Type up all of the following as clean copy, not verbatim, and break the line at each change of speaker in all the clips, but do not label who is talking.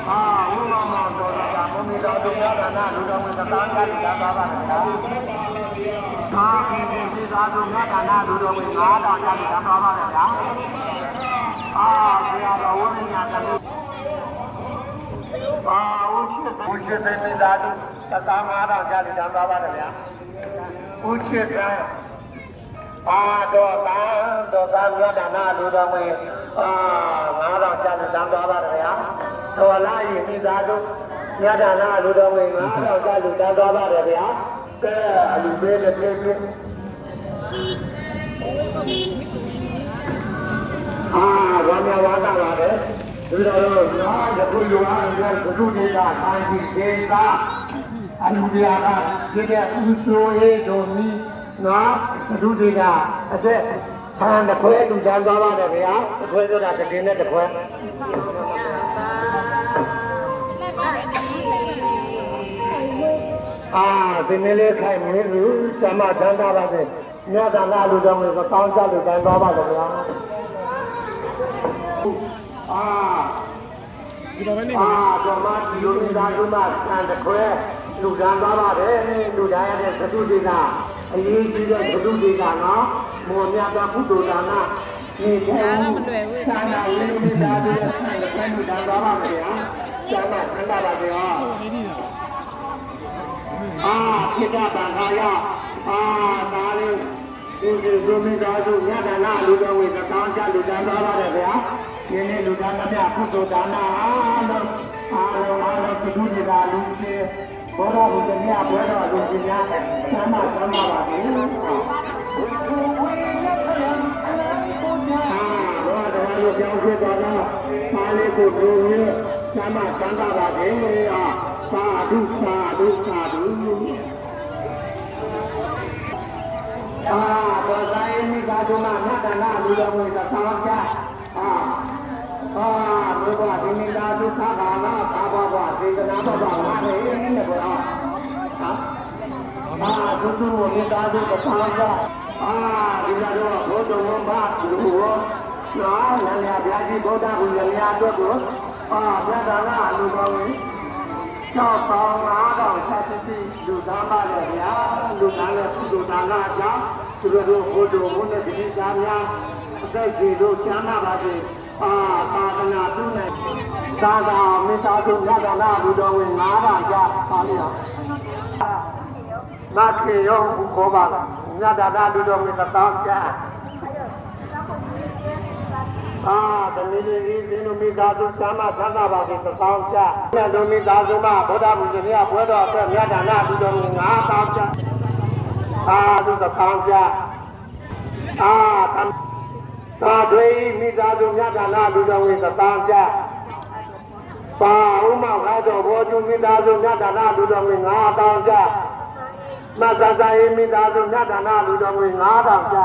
ဥမ္မာမောတော်တာဘုံမီတော်ဒုက္ခဒါနလူတော်ဝင်သံဃာတိသာပါပါဗျာသာကိတိသာဒုက္ခဒါနလူတော်ဝင်9000ကျတိသာပါပါဗျာဘုရားတော်ဝိညာဉ်သမီးဥရှိသေမိသာဒုသံဃာ5000ကျတိသာပါပါဗျာဥရှိသေတော်ကမြတ်ဒါနလူတော်ဝင်9000ကျတိသာပါပါဗျာတော်လာရင်မိသားစုညဒါနာလူတော်ဝင်9000ကျလူတန်းသွားပါတယ်ဗျာကဲအလူပေးတဲ့ပြေးဘာများဝါတာပါတယ်ဒီတော့ရခုလူအားရခုနေတာတိုင်းကြီးဒေတာအလူတရားကဒီကဥဆိုရေးတို့မီနော်ဒုတိယအကျက်ဆန်းတစ်ခွဲလူတန်းသွားပါတယ်ဗျာတစ်ခွဲဆိုတာကတင်းနဲ့တစ်ခွဲဒီနေ့လေးခိုင်မင်းလူဓမ္မသံဃာပါစေမြတ်ဒါနလူတော်မျိုးကောင်းကြလို့တန်သွားပါတော့ဗျာ
ဒီတော့ပဲနေ
ဓမ္မဒီလိုမိသားစုမှာဆန်တခွဲလူတန်းသွားပါတယ်လူတိုင်းရတဲ့သတုဒေနာအရေးကြီးတဲ့သတုဒေနာနော်မောမြတ်ကကုသိုလ်ဒါနဒီထဲမှာဆန္ဒဝိမိသားစုရဲ့ဆန်တခွဲလူတန်းသွားပါမယ်ဗျာကျမ်းမှာဆန္ဒပါဗျာဖြစ်တာဘာသာရဒါလေးဒီမိသားစုညဒါနလူတော်ဝင်ကောင်းကြလူတန်းသွားပါတယ်ဗျာဒီနေ့လူတန်းမြတ်ကုသိုလ်ဒါနအားလုံးသတိနေတာလူကြီးဘောရဘုရားဘွဲတော်လူကြီးများဆမ်းမပါပါဘောရတော်လူကြောင့်ဖြစ်သွားတာပါလေးကိုဘုရားဆမ်းမပါပါခြင်းသာဓုသာဓုသာဓုတော်ဆိုင်မိသားစုမှာနတ်တနာလူတော်ဝင်သာကြဘုရားဒီမိသားစုသာဘာနာသာဘာစေတနာဘာဘာနဲ့နဲ့ဘောသုစုမိသားစုကသာကြဒီကတော့ဘုဒ္ဓဝဘလူရောနန္ဒာဗျာကြီးဗုဒ္ဓဘုရားများတို့ကိုမြတ်တာနာလူတော်ဝင်6000ဆက်တိလူသားပါလေဗျာလူသားနဲ့ကုသိုလ်ဒါနကြောင့်သူတို့ဘုဒ္ဓဘုန်းနဲ့ဒီသားများအသက်ကြီးတို့ကျမ်းနာပါစေသာသနာပြုနေသာသာမေတ္တာတို့မြတ်တာနာလူတော်ဝင်9000ကျပါလိမ့်အောင်မခေရောဘုခေါ်ပါမြတ်တာနာလူတော်ဝင်1000ကျတမီးလေးဒီလိုမိသားစုချမ်းသာသံသာပါစေ1000ကျမြတ်တို့မိသားစုမှာဗုဒ္ဓဘုရားဘွဲတော်အတွက်မြတ်ဒါနလူတော်ဝင်9000ကျသူ1000ကျသာတွေမိသားစုမြတ်ဒါနလူတော်ဝင်1000ကျပါဥမ္မာခါတော်ဘောကျမိသားစုမြတ်ဒါနလူတော်ဝင်9000ကျမသဇာယေမိသားစုမြတ်ဒါနလူတော်ဝင်9000ကျ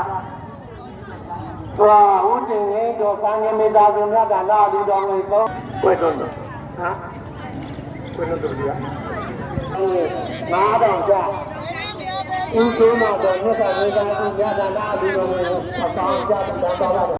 ဦးတင်နေတော့ကံရမေတာကိုမြတ်ကနာလူတော်ကိုဘွဲတော့ဘွဲတော့ဒီက9000ကျဦးဆုံးတော့မြတ်ကမေတာကိုမြတ်ကနာလူတော်ကို1000ကျတန်ပါပါ